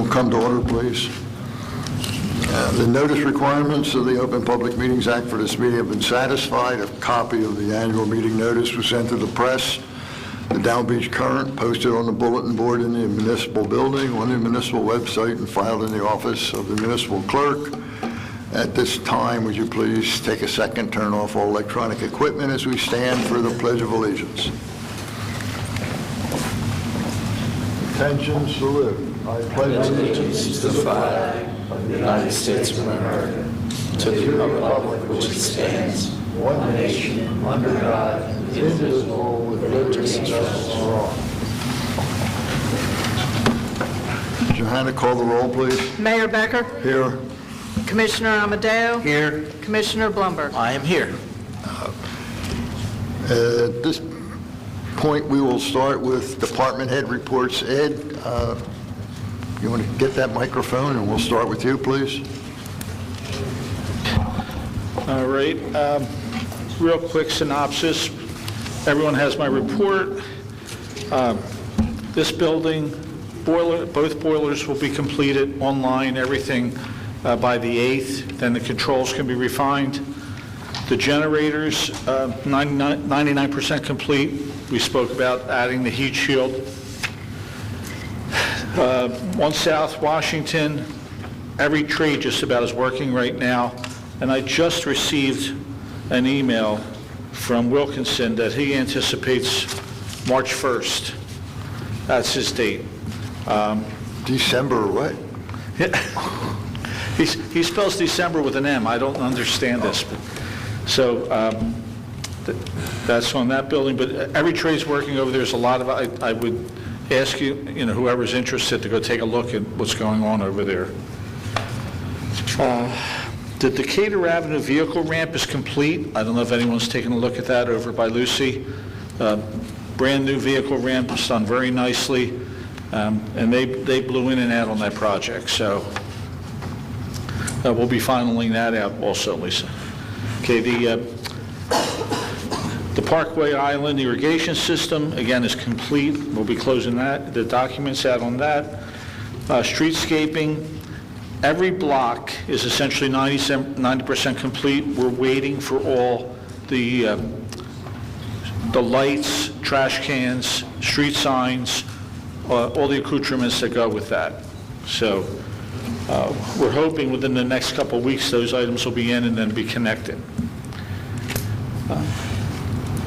Come to order, please. The notice requirements of the Open Public Meetings Act for this meeting have been satisfied. A copy of the annual meeting notice was sent to the press, the Down Beach Current, posted on the bulletin board in the municipal building, on the municipal website, and filed in the office of the municipal clerk. At this time, would you please take a second, turn off all electronic equipment as we stand for the Pledge of Allegiance. Attention, salute. I pledge allegiance to the flag of the United States of America, to the republic which stands, one nation, under God, indivisible, with liberty and justice for all. Johanna, call the roll, please. Mayor Becker. Here. Commissioner Amadeo. Here. Commissioner Blumberg. I am here. At this point, we will start with department head reports. Ed, you want to get that microphone, and we'll start with you, please. All right. Real quick synopsis. Everyone has my report. This building, both boilers will be completed online, everything by the 8th. Then the controls can be refined. The generators, 99% complete. We spoke about adding the heat shield. 1 South Washington, every trade just about is working right now. And I just received an email from Wilkinson that he anticipates March 1st. That's his date. December what? He spells December with an M. I don't understand this. So that's on that building. But every trade's working over there. There's a lot of, I would ask you, whoever's interested to go take a look at what's going on over there. The Decatur Avenue vehicle ramp is complete. I don't know if anyone's taken a look at that over by Lucy. Brand new vehicle ramp is done very nicely. And they blew in and out on that project. So we'll be finaling that out also, Lisa. Okay, the Parkway Island irrigation system, again, is complete. We'll be closing that, the documents out on that. Streetscaping, every block is essentially 90% complete. We're waiting for all the lights, trash cans, street signs, all the accoutrements that go with that. So we're hoping within the next couple of weeks those items will be in and then be connected.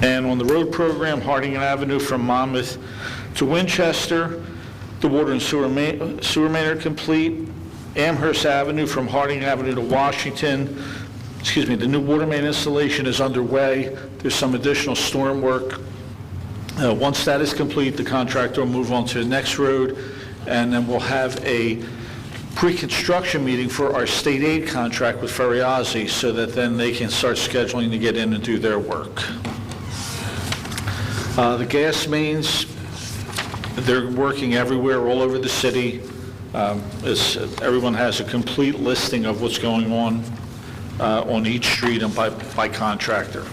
And on the road program, Harding Avenue from Monmouth to Winchester, the water and sewer main are complete. Amherst Avenue from Harding Avenue to Washington, the new water main installation is underway. There's some additional storm work. Once that is complete, the contractor will move on to the next road, and then we'll have a pre-construction meeting for our state aid contract with Ferriazzi so that then they can start scheduling to get in and do their work. The gas mains, they're working everywhere, all over the city. Everyone has a complete listing of what's going on each street and by contractor.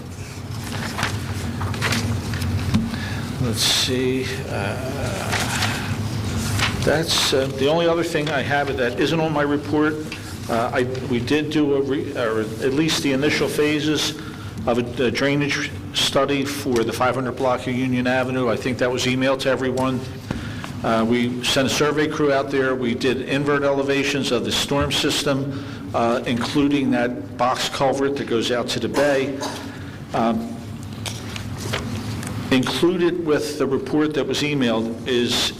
Let's see. That's the only other thing I have that isn't on my report. We did do or at least the initial phases of a drainage study for the 500 block of Union Avenue. I think that was emailed to everyone. We sent a survey crew out there. We did invert elevations of the storm system, including that box culvert that goes out to the bay. Included with the report that was emailed is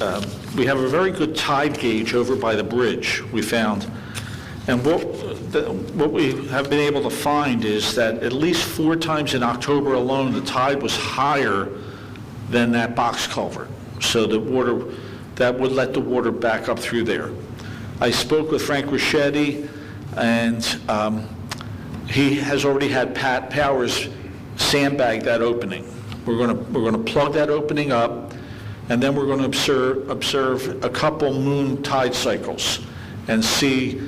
we have a very good tide gauge over by the bridge we found. And what we have been able to find is that at least 4 times in October alone, the tide was higher than that box culvert. So that would let the water back up through there. I spoke with Frank Richetti, and he has already had Pat Powers sandbag that opening. We're going to plug that opening up, and then we're going to observe a couple moon tide cycles and see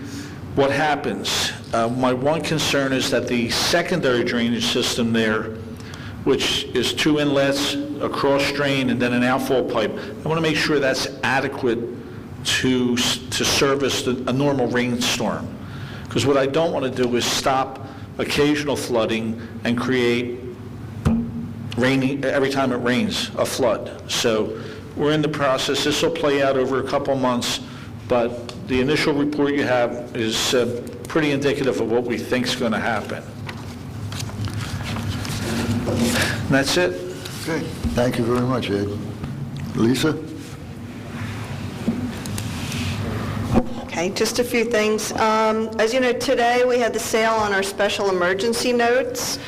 what happens. My one concern is that the secondary drainage system there, which is 2 inlets, a cross drain, and then an outfall pipe, I want to make sure that's adequate to service a normal rainstorm. Because what I don't want to do is stop occasional flooding and create every time it rains, a flood. So we're in the process. This will play out over a couple months, but the initial report you have is pretty indicative of what we think is going to happen. And that's it. Okay, thank you very much, Ed. Lisa? Okay, just a few things. As you know, today we had the sale on our special emergency notes.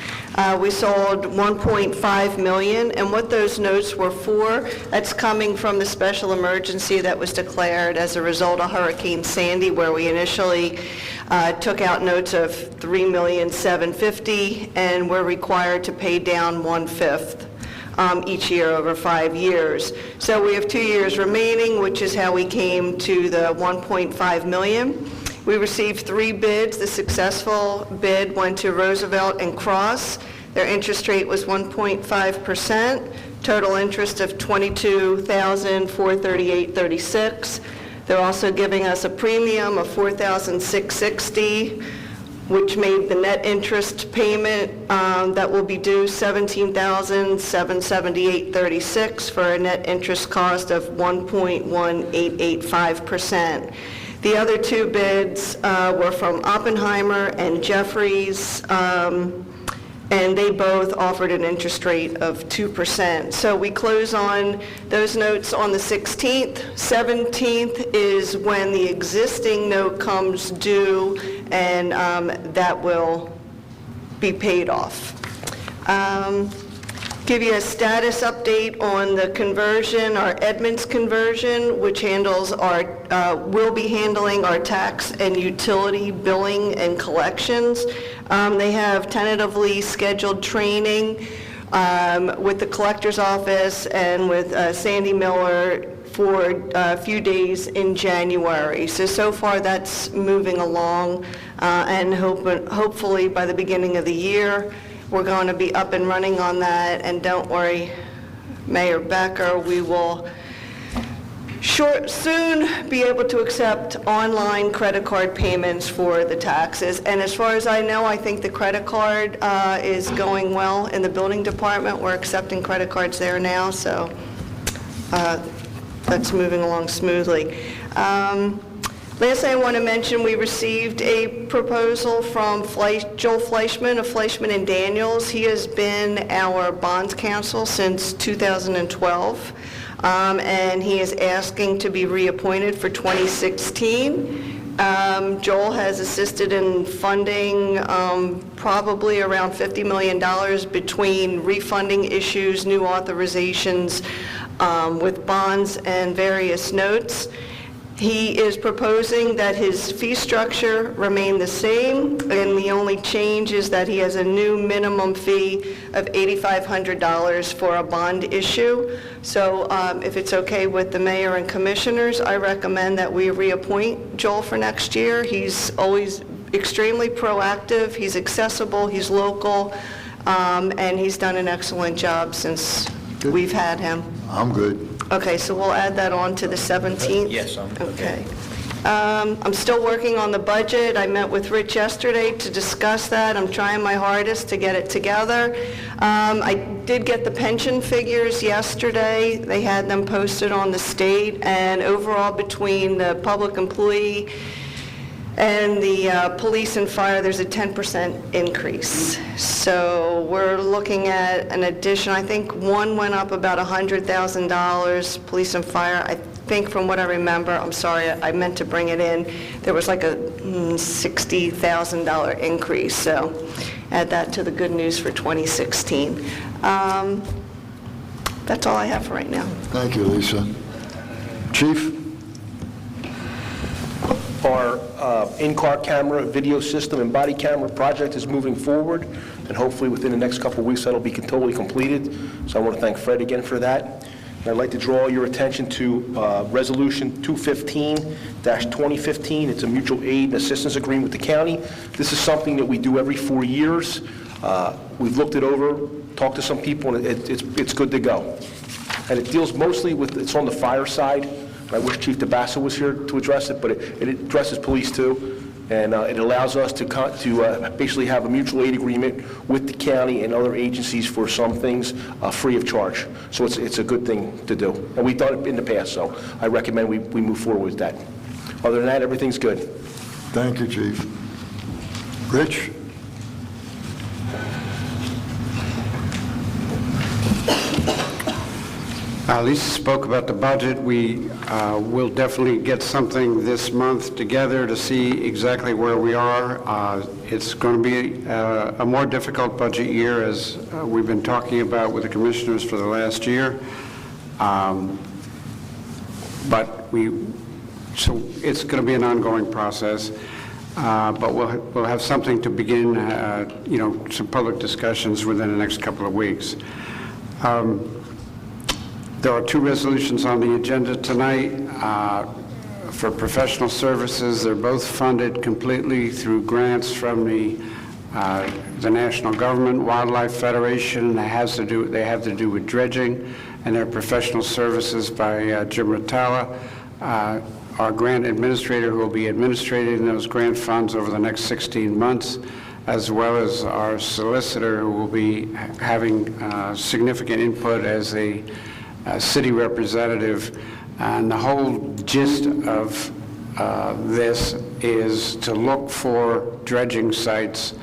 We sold 1.5 million, and what those notes were for, that's coming from the special emergency that was declared as a result of Hurricane Sandy, where we initially took out notes of $3,750,000, and we're required to pay down 1/5 each year over 5 years. So we have 2 years remaining, which is how we came to the 1.5 million. We received 3 bids. The successful bid went to Roosevelt and Cross. Their interest rate was 1.5%, total interest of $22,438.36. They're also giving us a premium of $4,660, which made the net interest payment that will be due $17,778.36 for a net interest cost of 1.1885%. The other 2 bids were from Oppenheimer and Jeffries, and they both offered an interest rate of 2%. So we close on those notes on the 16th. 17th is when the existing note comes due, and that will be paid off. Give you a status update on the conversion, our Edmonds conversion, which will be handling our tax and utility billing and collections. They have tentatively scheduled training with the collector's office and with Sandy Miller for a few days in January. So far that's moving along, and hopefully by the beginning of the year, we're going to be up and running on that, and don't worry, Mayor Becker, we will soon be able to accept online credit card payments for the taxes. And as far as I know, I think the credit card is going well in the building department. We're accepting credit cards there now, so that's moving along smoothly. Last thing I want to mention, we received a proposal from Joel Fleischman of Fleischman and Daniels. He has been our bonds counsel since 2012, and he is asking to be reappointed for 2016. Joel has assisted in funding probably around $50 million between refunding issues, new authorizations with bonds and various notes. He is proposing that his fee structure remain the same, and the only change is that he has a new minimum fee of $8,500 for a bond issue. So if it's okay with the mayor and commissioners, I recommend that we reappoint Joel for next year. He's always extremely proactive, he's accessible, he's local, and he's done an excellent job since we've had him. I'm good. Okay, so we'll add that on to the 17th? Yes, I'm okay. I'm still working on the budget. I met with Rich yesterday to discuss that. I'm trying my hardest to get it together. I did get the pension figures yesterday. They had them posted on the state, and overall between the public employee and the police and fire, there's a 10% increase. So we're looking at an addition, I think one went up about $100,000, police and fire. I think from what I remember, I'm sorry, I meant to bring it in, there was like a $60,000 increase. So add that to the good news for 2016. That's all I have for right now. Thank you, Lisa. Chief? Our in-car camera, video system, and body camera project is moving forward, and hopefully within the next couple of weeks that'll be totally completed. So I want to thank Fred again for that. And I'd like to draw your attention to Resolution 215-2015. It's a mutual aid and assistance agreement with the county. This is something that we do every 4 years. We've looked it over, talked to some people, and it's good to go. And it deals mostly with, it's on the fire side. I wish Chief DeBassa was here to address it, but it addresses police too. And it allows us to basically have a mutual aid agreement with the county and other agencies for some things free of charge. So it's a good thing to do. And we've done it in the past, so I recommend we move forward with that. Other than that, everything's good. Thank you, Chief. Rich? Lisa spoke about the budget. We will definitely get something this month together to see exactly where we are. It's going to be a more difficult budget year, as we've been talking about with the commissioners for the last year. So it's going to be an ongoing process. But we'll have something to begin, some public discussions within the next couple of weeks. There are two resolutions on the agenda tonight for professional services. They're both funded completely through grants from the National Government Wildlife Federation. They have to do with dredging, and they're professional services by Jim Ratala, our grant administrator, who will be administrating those grant funds over the next 16 months, as well as our solicitor, who will be having significant input as a city representative. And the whole gist of this is to look for dredging sites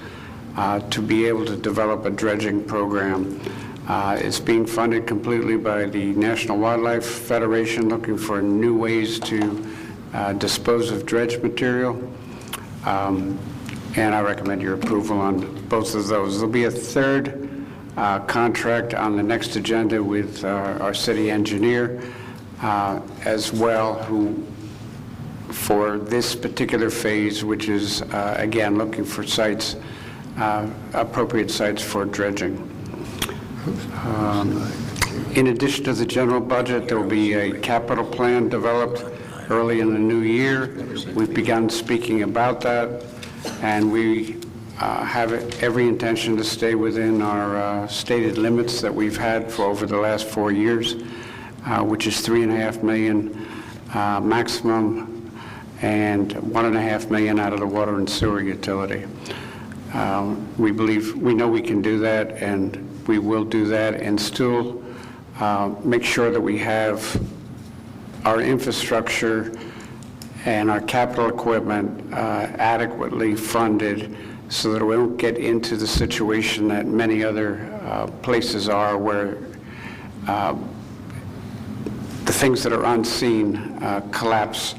to be able to develop a dredging program. It's being funded completely by the National Wildlife Federation, looking for new ways to dispose of dredge material. And I recommend your approval on both of those. There'll be a third contract on the next agenda with our city engineer as well, who for this particular phase, which is again looking for sites, appropriate sites for dredging. In addition to the general budget, there will be a capital plan developed early in the new year. We've begun speaking about that, and we have every intention to stay within our stated limits that we've had for over the last 4 years, which is $3.5 million maximum and $1.5 million out of the water and sewer utility. We know we can do that, and we will do that, and still make sure that we have our infrastructure and our capital equipment adequately funded, so that we don't get into the situation that many other places are, where the things that are unseen collapse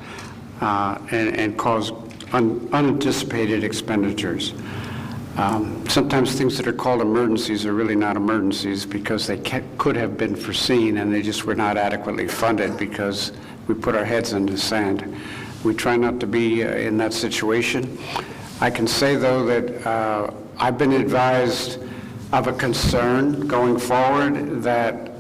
and cause unanticipated expenditures. Sometimes things that are called emergencies are really not emergencies, because they could have been foreseen and they just were not adequately funded because we put our heads in the sand. We try not to be in that situation. I can say, though, that I've been advised of a concern going forward that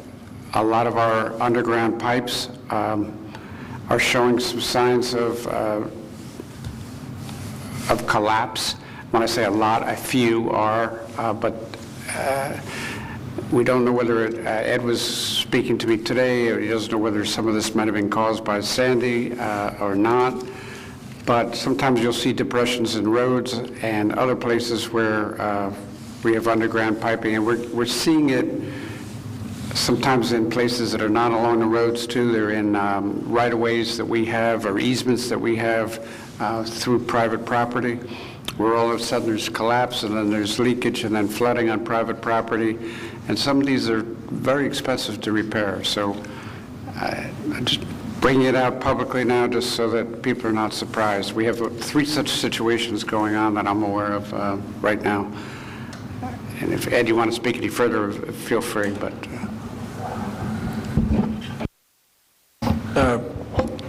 a lot of our underground pipes are showing some signs of collapse. When I say a lot, a few are, but we don't know whether Ed was speaking to me today, or he doesn't know whether some of this might have been caused by Sandy or not. But sometimes you'll see depressions in roads and other places where we have underground piping, and we're seeing it sometimes in places that are not along the roads too. They're in right-of-ways that we have, or easements that we have through private property, where all of a sudden there's collapse, and then there's leakage, and then flooding on private property. And some of these are very expensive to repair. So I just bring it out publicly now, just so that people are not surprised. We have 3 such situations going on that I'm aware of right now. And if, Ed, you want to speak any further, feel free. But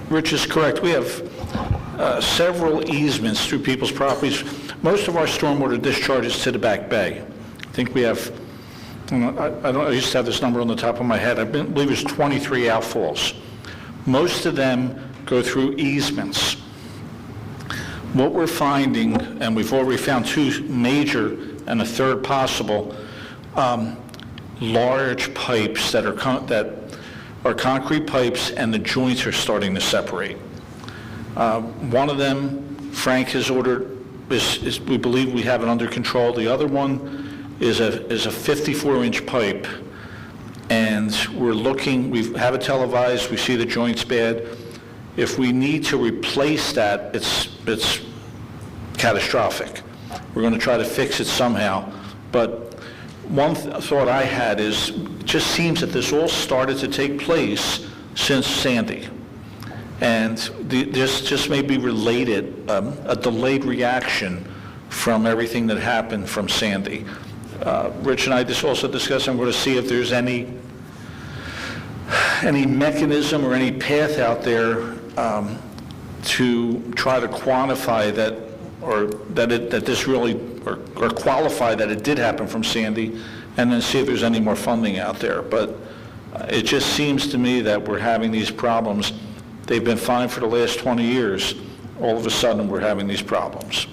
Rich is correct. We have several easements through people's properties. Most of our stormwater discharges to the back bay. I think we have, I used to have this number on the top of my head. I believe it's 23 outfalls. Most of them go through easements. What we're finding, and we've already found 2 major and a third possible, large pipes that are concrete pipes and the joints are starting to separate. One of them, Frank has ordered, we believe we have it under control. The other one is a 54-inch pipe, and we're looking, we have it televised, we see the joints bad. If we need to replace that, it's catastrophic. We're going to try to fix it somehow. But one thought I had is, it just seems that this all started to take place since Sandy. And this just may be related, a delayed reaction from everything that happened from Sandy. Rich and I just also discussed, I'm going to see if there's any mechanism or any path out there to try to quantify that, or that this really, or qualify that it did happen from Sandy, and then see if there's any more funding out there. But it just seems to me that we're having these problems. They've been fine for the last 20 years. All of a sudden, we're having these problems.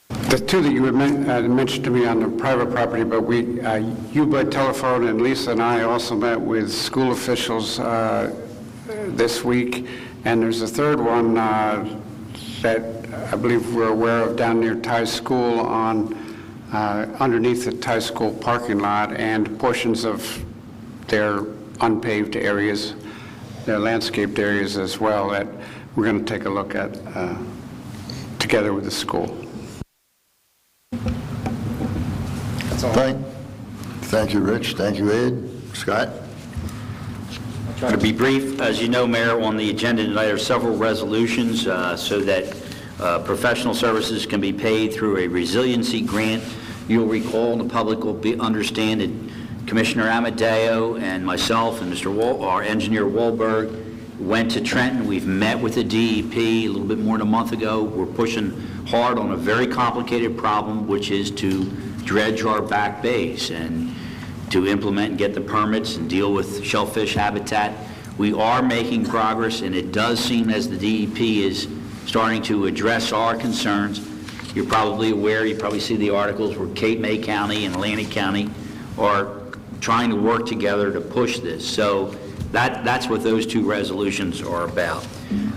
The two that you had mentioned to me on the private property, but you by telephone, and Lisa and I also met with school officials this week, and there's a third one that I believe we're aware of down near Ty School on underneath the Ty School parking lot, and portions of their unpaved areas, their landscaped areas as well, that we're going to take a look at together with the school. Thank you, Rich. Thank you, Ed. Scott? I'll try to be brief. As you know, Mayor, on the agenda tonight are several resolutions so that professional services can be paid through a resiliency grant. You'll recall, the public will understand that Commissioner Amadeo and myself and our engineer Wahlberg went to Trenton. We've met with the DEP a little bit more than a month ago. We're pushing hard on a very complicated problem, which is to dredge our back bays and to implement and get the permits and deal with shellfish habitat. We are making progress, and it does seem as the DEP is starting to address our concerns. You're probably aware, you probably see the articles where Cape May County and Atlantic County are trying to work together to push this. So that's what those two resolutions are about.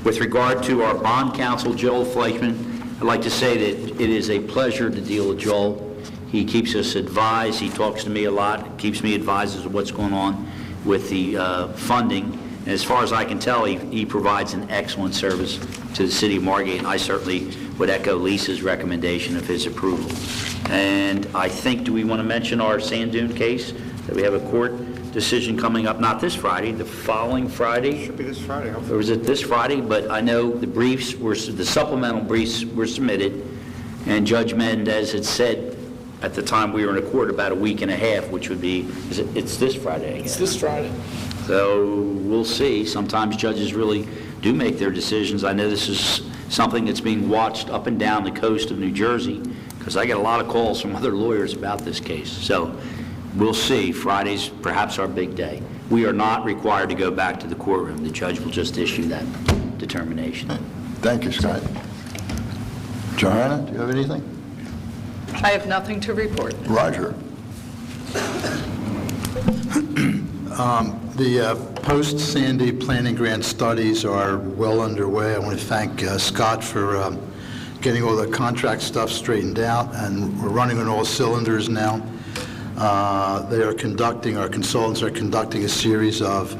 With regard to our bond counsel, Joel Fleischman, I'd like to say that it is a pleasure to deal with Joel. He keeps us advised. He talks to me a lot, keeps me advised as to what's going on with the funding. And as far as I can tell, he provides an excellent service to the city of Margate, and I certainly would echo Lisa's recommendation of his approval. And I think, do we want to mention our sand dune case? That we have a court decision coming up, not this Friday, the following Friday? Should be this Friday, hopefully. Or was it this Friday? But I know the supplemental briefs were submitted, and Judge Mendez had said at the time we were in a court about a week and a half, which would be, it's this Friday, I guess. It's this Friday. So we'll see. Sometimes judges really do make their decisions. I know this is something that's being watched up and down the coast of New Jersey, because I get a lot of calls from other lawyers about this case. So we'll see. Friday's perhaps our big day. We are not required to go back to the courtroom. The judge will just issue that determination. Thank you, Scott. Johanna, do you have anything? I have nothing to report. Roger? The post-Sandy planning grant studies are well underway. I want to thank Scott for getting all the contract stuff straightened out, and we're running on all cylinders now. Our consultants are conducting a series of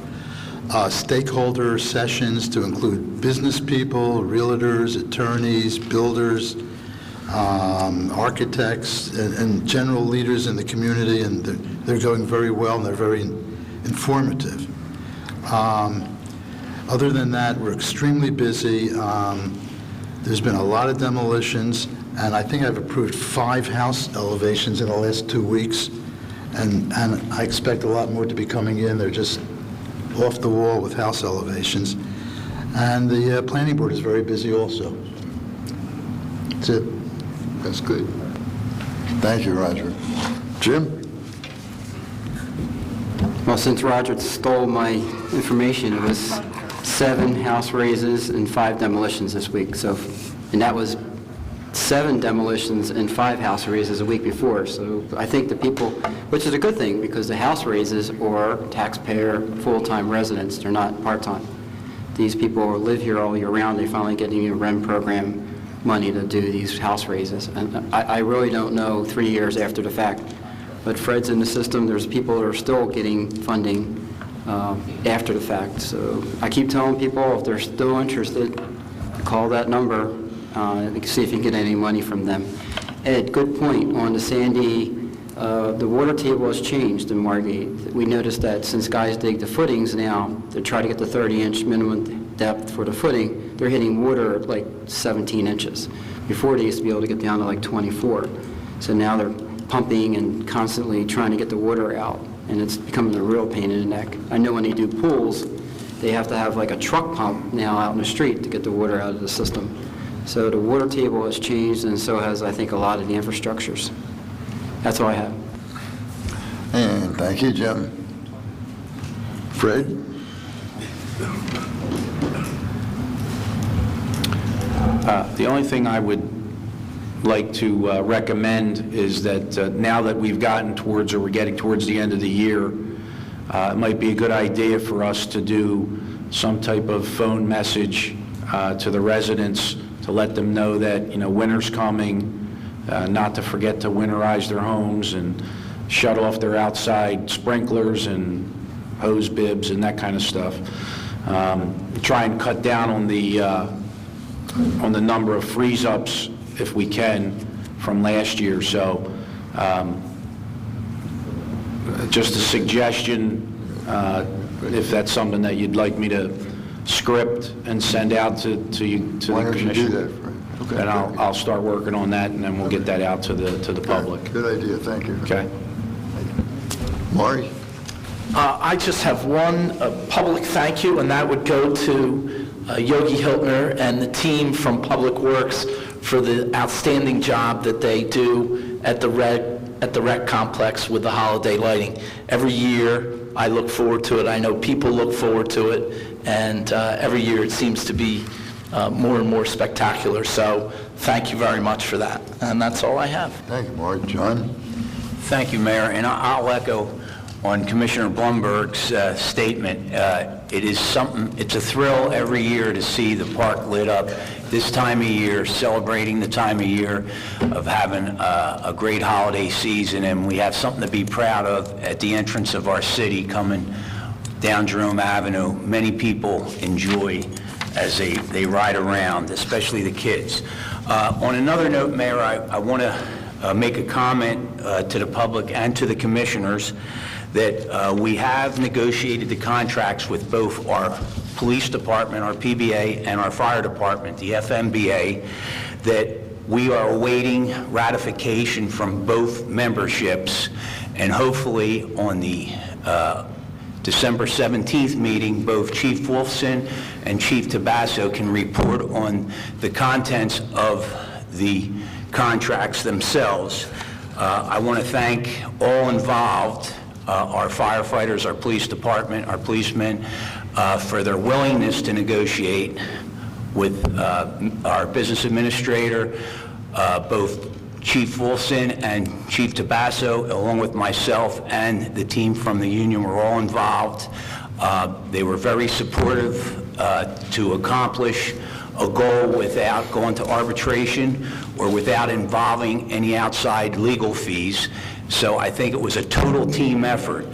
stakeholder sessions to include business people, realtors, attorneys, builders, architects, and general leaders in the community, and they're going very well, and they're very informative. Other than that, we're extremely busy. There's been a lot of demolitions, and I think I've approved 5 house elevations in the last 2 weeks, and I expect a lot more to be coming in. They're just off the wall with house elevations. And the planning board is very busy also. That's it. That's good. Thank you, Roger. Jim? Well, since Roger stole my information, it was 7 house raises and 5 demolitions this week. And that was 7 demolitions and 5 house raises a week before. So I think the people, which is a good thing, because the house raises are taxpayer full-time residents, they're not part-time. These people live here all year round, they finally get a REM program money to do these house raises. And I really don't know 3 years after the fact, but Fred's in the system, there's people that are still getting funding after the fact. So I keep telling people, if they're still interested, call that number, see if you can get any money from them. Ed, good point. On the Sandy, the water table has changed in Margate. We noticed that since guys dig the footings now, to try to get the 30-inch minimum depth for the footing, they're hitting water at like 17 inches. Before, they used to be able to get down to like 24. So now they're pumping and constantly trying to get the water out, and it's becoming a real pain in the neck. I know when they do pools, they have to have like a truck pump now out in the street to get the water out of the system. So the water table has changed, and so has, I think, a lot of the infrastructures. That's all I have. And thank you, Jim. Fred? The only thing I would like to recommend is that now that we've gotten towards, or we're getting towards the end of the year, it might be a good idea for us to do some type of phone message to the residents to let them know that, winter's coming, not to forget to winterize their homes and shut off their outside sprinklers and hose bibs and that kind of stuff. Try and cut down on the number of freeze-ups if we can from last year. So just a suggestion, if that's something that you'd like me to script and send out to you, to Why the don't you commission. do that, Fred? Okay. And I'll start working on that, and then we'll get that out to the public. Good idea, thank you. Okay? Maury? I just have one public thank you, and that would go to Yogi Hiltner and the team from Public Works for the outstanding job that they do at the rec complex with the holiday lighting. Every year, I look forward to it. I know people look forward to it, and every year it seems to be more and more spectacular. So thank you very much for that. And that's all I have. Thank you, Maury. John? Thank you, Mayor, and I'll echo on Commissioner Blumberg's statement. It's a thrill every year to see the park lit up this time of year, celebrating the time of year of having a great holiday season, and we have something to be proud of at the entrance of our city coming down Jerome Avenue. Many people enjoy as they ride around, especially the kids. On another note, Mayor, I want to make a comment to the public and to the commissioners that we have negotiated the contracts with both our police department, our PBA, and our fire department, the FMBA, that we are awaiting ratification from both memberships, and hopefully on the December 17th meeting, both Chief Wolfson and Chief Tabasso can report on the contents of the contracts themselves. I want to thank all involved, our firefighters, our police department, our policemen, for their willingness to negotiate with our business administrator, both Chief Wolfson and Chief Tabasso, along with myself and the team from the union, were all involved. They were very supportive to accomplish a goal without going to arbitration or without involving any outside legal fees. So I think it was a total team effort.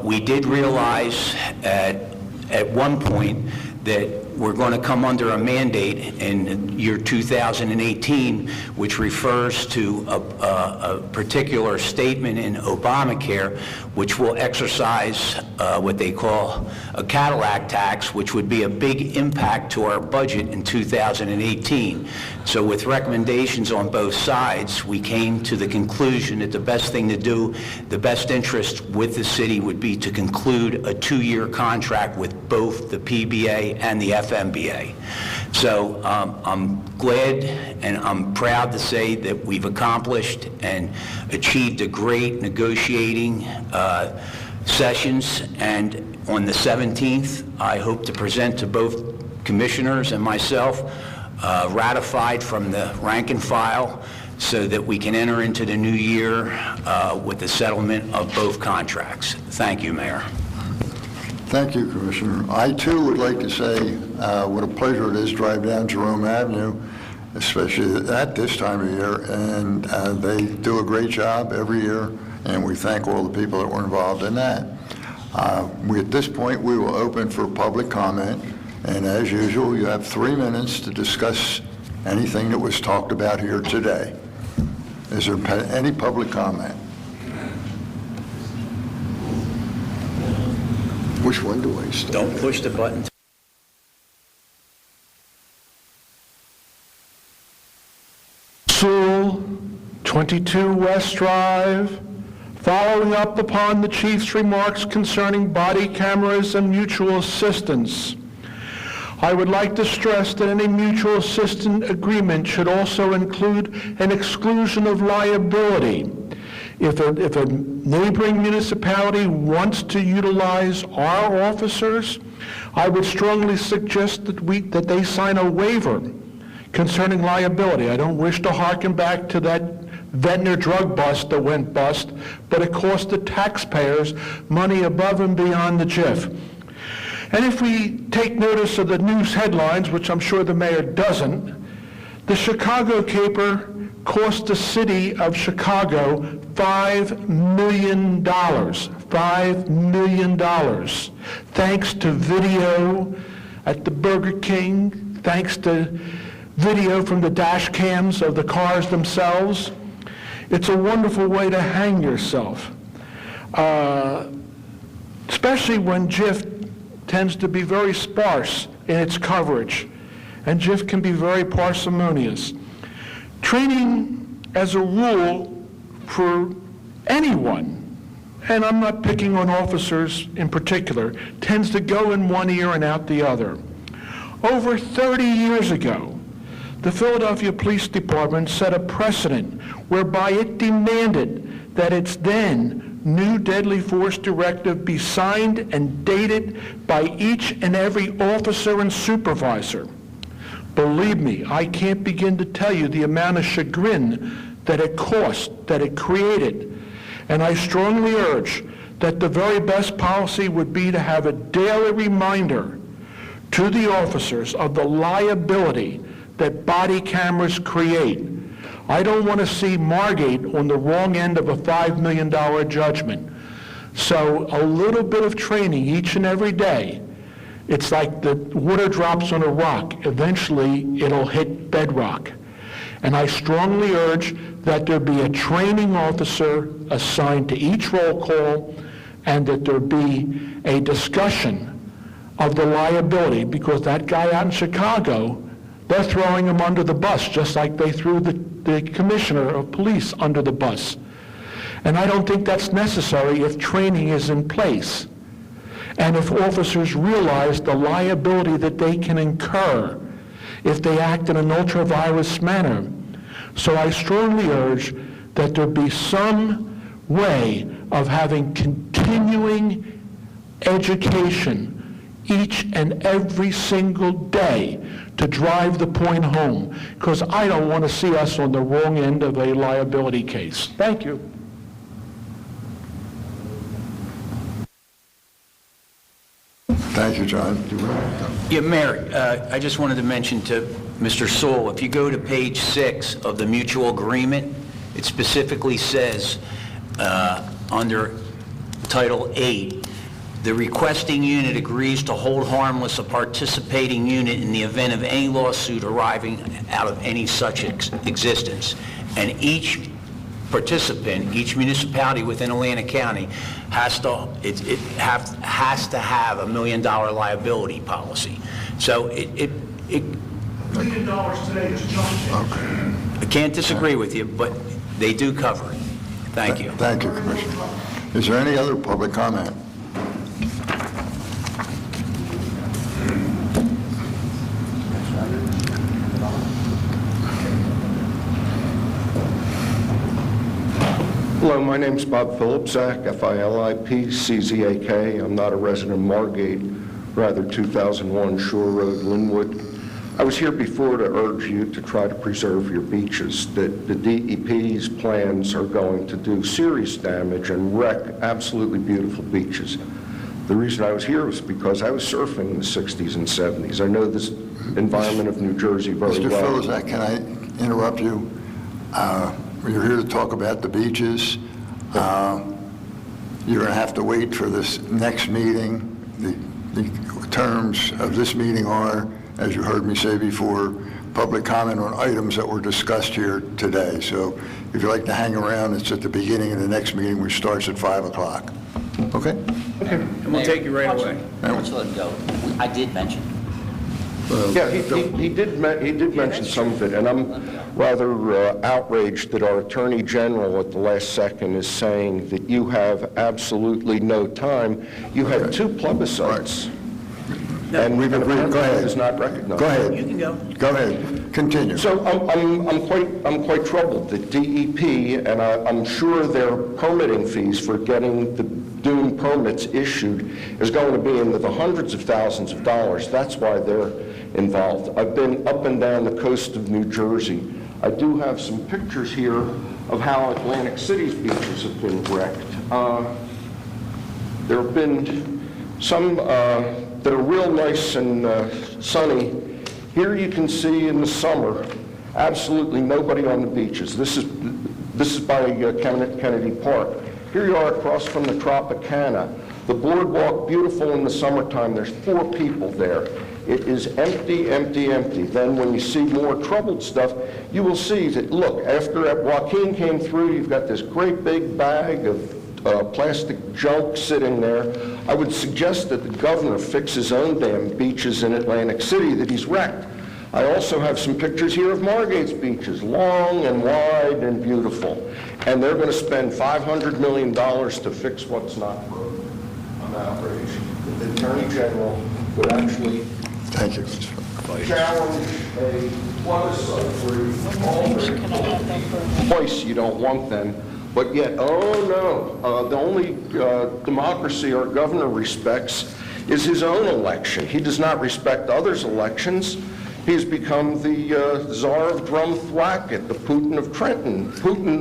We did realize at one point that we're going to come under a mandate in year 2018, which refers to a particular statement in Obamacare, which will exercise what they call a Cadillac tax, which would be a big impact to our budget in 2018. So with recommendations on both sides, we came to the conclusion that the best thing to do, the best interest with the city would be to conclude a 2-year contract with both the PBA and the FMBA. So I'm glad and I'm proud to say that we've accomplished and achieved a great negotiating sessions, and on the 17th, I hope to present to both commissioners and myself ratified from the rank and file so that we can enter into the new year with the settlement of both contracts. Thank you, Mayor. Thank you, Commissioner. I, too, would like to say what a pleasure it is to drive down Jerome Avenue, especially at this time of year, and they do a great job every year, and we thank all the people that were involved in that. At this point, we will open for public comment, and as usual, you have 3 minutes to discuss anything that was talked about here today. Is there any public comment? Which one do I start? Don't push the button. Sewell, 22 West Drive. Following up upon the chief's remarks concerning body cameras and mutual assistance, I would like to stress that any mutual assistance agreement should also include an exclusion of liability. If a neighboring municipality wants to utilize our officers, I would strongly suggest that they sign a waiver concerning liability. I don't wish to hearken back to that Ventnor drug bust that went bust, but it cost the taxpayers money above and beyond the JIF. And if we take notice of the news headlines, which I'm sure the mayor doesn't, the Chicago caper cost the city of Chicago $5 million. $5 million. Thanks to video at the Burger King, thanks to video from the dash cams of the cars themselves. It's a wonderful way to hang yourself, especially when JIF tends to be very sparse in its coverage, and JIF can be very parsimonious. Training, as a rule, for anyone, and I'm not picking on officers in particular, tends to go in one ear and out the other. Over 30 years ago, the Philadelphia Police Department set a precedent whereby it demanded that its then new deadly force directive be signed and dated by each and every officer and supervisor. Believe me, I can't begin to tell you the amount of chagrin that it cost, that it created. And I strongly urge that the very best policy would be to have a daily reminder to the officers of the liability that body cameras create. I don't want to see Margate on the wrong end of a $5 million judgment. So a little bit of training each and every day. It's like the water drops on a rock. Eventually, it'll hit bedrock. And I strongly urge that there be a training officer assigned to each roll call, and that there be a discussion of the liability, because that guy out in Chicago, they're throwing him under the bus, just like they threw the commissioner of police under the bus. And I don't think that's necessary if training is in place, and if officers realize the liability that they can incur if they act in an ultra-virus manner. So I strongly urge that there be some way of having continuing education each and every single day to drive the point home, because I don't want to see us on the wrong end of a liability case. Thank you. Thank you, John. Yeah, Mayor, I just wanted to mention to Mr. Sewell, if you go to page 6 of the mutual agreement, it specifically says under Title 8, the requesting unit agrees to hold harmless a participating unit in the event of any lawsuit arising out of any such existence. And each participant, each municipality within Atlantic County has to have $1 million liability policy. So $1 million today is junk. Okay. I can't disagree with you, but they do cover it. Thank you. Thank you, Commissioner. Is there any other public comment? Hello, my name's Bob Philipczak, Filipczak. I'm not a resident of Margate, rather 2001 Shore Road, Linwood. I was here before to urge you to try to preserve your beaches, that the DEP's plans are going to do serious damage and wreck absolutely beautiful beaches. The reason I was here was because I was surfing in the 60s and 70s. I know this environment of New Jersey very Mr. well. Filizak, can I interrupt you? You're here to talk about the beaches. You're going to have to wait for this next meeting. The terms of this meeting are, as you heard me say before, public comment on items that were discussed here today. So if you'd like to hang around, it's at the beginning of the next meeting, which starts at 5 o'clock. Okay? And we'll take you right away. Why don't you let him go? I did mention. Yeah, he did mention some of it, and I'm rather outraged that our Attorney General at the last second is saying that you have absolutely no time. You had two plebiscites, and we've agreed that is not recognized. Go ahead. You can go. Go ahead. Continue. So I'm quite troubled that DEP, and I'm sure their permitting fees for getting the dune permits issued is going to be into the hundreds of thousands of dollars. That's why they're involved. I've been up and down the coast of New Jersey. I do have some pictures here of how Atlantic City's beaches have been wrecked. There have been some that are real nice and sunny. Here you can see in the summer, absolutely nobody on the beaches. This is by Kennedy Park. Here you are across from the Tropicana. The boardwalk, beautiful in the summertime. There's 4 people there. It is empty, empty, empty. Then when you see more troubled stuff, you will see that, look, after Joaquin came through, you've got this great big bag of plastic junk sitting there. I would suggest that the governor fix his own damn beaches in Atlantic City that he's wrecked. I also have some pictures here of Margate's beaches, long and wide and beautiful. And they're going to spend $500 million to fix what's not broken. I'm outraged. The Attorney General would actually Thank you. challenge a plebiscite where twice you don't want them, but yet, oh no, the only democracy our governor respects is his own election. He does not respect others' elections. He's become the czar of drum thwacket, the Putin of Trenton. Putin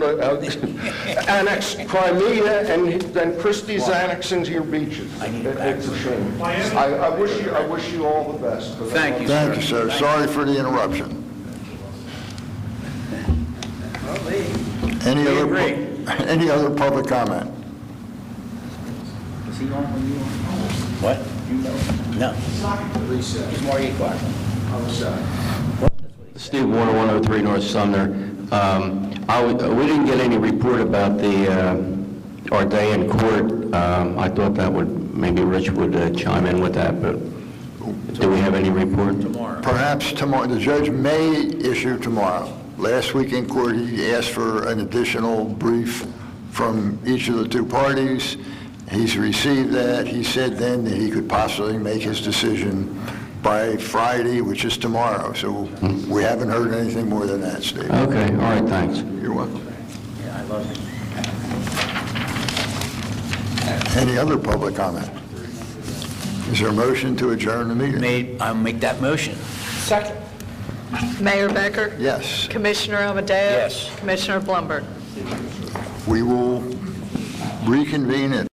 annexed Crimea, and then Christie's annexing your beaches. It's a shame. I wish you all the best. Thank you, Thank you, sir. Sorry for the interruption. Any other public comment? Is he on when you on? What? You know? No. He's Margate Clark. Steve Warner, 103 North Sumner. We didn't get any report about our day in court. I thought that maybe Rich would chime in with that, but do we have any report? Tomorrow. Perhaps tomorrow. The judge may issue tomorrow. Last week in court, he asked for an additional brief from each of the 2 parties. He's received that. He said then that he could possibly make his decision by Friday, which is tomorrow. So we haven't heard anything more than that, Steve. Okay, all right, thanks. You're welcome. Yeah, I love it. Any other public comment? Is there a motion to adjourn the meeting? I'll make that motion. Second. Mayor Becker? Yes. Commissioner Amadeo? Yes. Commissioner Blumberg? We will reconvene at